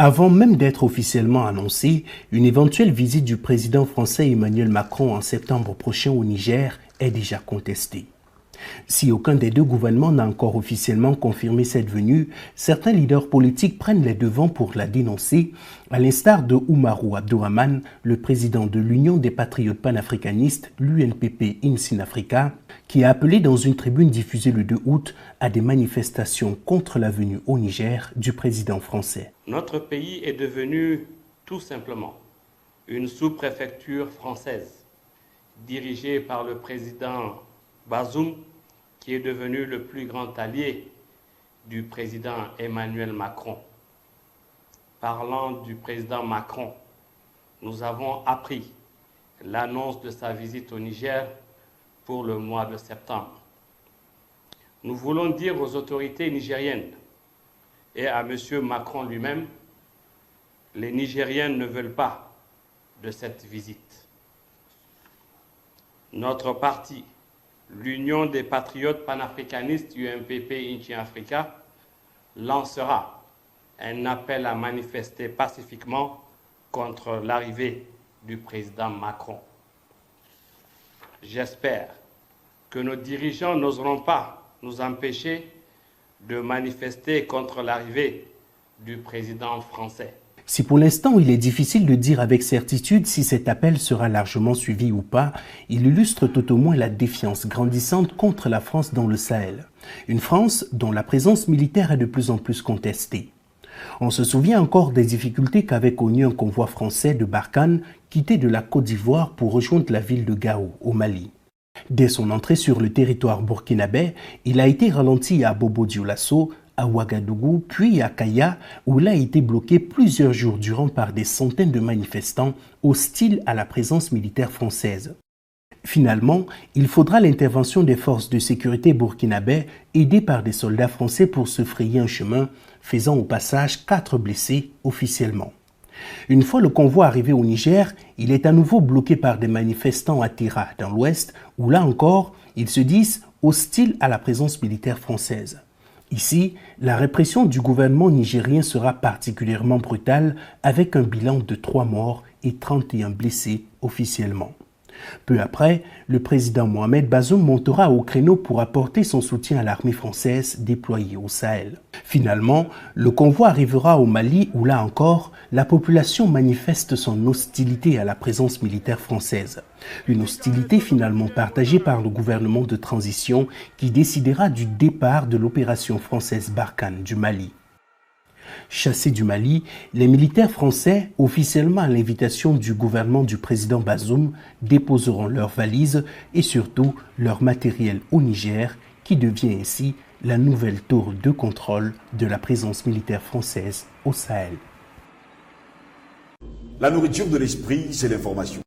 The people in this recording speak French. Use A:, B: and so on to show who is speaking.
A: Avant même d'être officiellement annoncée, une éventuelle visite du président français Emmanuel Macron en septembre prochain au Niger est déjà contestée. Si aucun des deux gouvernements n'a encore officiellement confirmé cette venue, certains leaders politiques prennent les devants pour la dénoncer, à l'instar de Oumarou Abdourahmane, le président de l'Union des patriotes panafricanistes, l'UNPP in Africa, qui a appelé dans une tribune diffusée le 2 août à des manifestations contre la venue au Niger du président français.
B: Notre pays est devenu tout simplement une sous-préfecture française, dirigée par le président Bazoum, qui est devenu le plus grand allié du président Emmanuel Macron. Parlant du président Macron, nous avons appris l'annonce de sa visite au Niger pour le mois de septembre. Nous voulons dire aux autorités nigériennes et à M. Macron lui-même, les Nigériens ne veulent pas de cette visite. Notre parti, l'Union des patriotes panafricanistes UNPP in Africa, lancera un appel à manifester pacifiquement contre l'arrivée du président Macron. J'espère que nos dirigeants n'oseront pas nous empêcher de manifester contre l'arrivée du président français.
A: Si pour l'instant il est difficile de dire avec certitude si cet appel sera largement suivi ou pas, il illustre tout au moins la défiance grandissante contre la France dans le Sahel. Une France dont la présence militaire est de plus en plus contestée. On se souvient encore des difficultés qu'avait connues un convoi français de Barkhane quitté de la Côte d'Ivoire pour rejoindre la ville de Gao, au Mali. Dès son entrée sur le territoire burkinabé, il a été ralenti à Bobo-Dioulasso, à Ouagadougou, puis à Kaya, où il a été bloqué plusieurs jours durant par des centaines de manifestants hostiles à la présence militaire française. Finalement, il faudra l'intervention des forces de sécurité burkinabè aidées par des soldats français pour se frayer un chemin, faisant au passage 4 blessés officiellement. Une fois le convoi arrivé au Niger, il est à nouveau bloqué par des manifestants à Tira, dans l'ouest, où là encore, ils se disent hostiles à la présence militaire française. Ici, la répression du gouvernement nigérien sera particulièrement brutale, avec un bilan de 3 morts et 31 blessés officiellement. Peu après, le président Mohamed Bazoum montera au créneau pour apporter son soutien à l'armée française déployée au Sahel. Finalement, le convoi arrivera au Mali où, là encore, la population manifeste son hostilité à la présence militaire française. Une hostilité finalement partagée par le gouvernement de transition qui décidera du départ de l'opération française Barkhane du Mali. Chassés du Mali, les militaires français, officiellement à l'invitation du gouvernement du président Bazoum, déposeront leurs valises et surtout leur matériel au Niger, qui devient ainsi la nouvelle tour de contrôle de la présence militaire française au Sahel.
C: La nourriture de l'esprit, c'est l'information.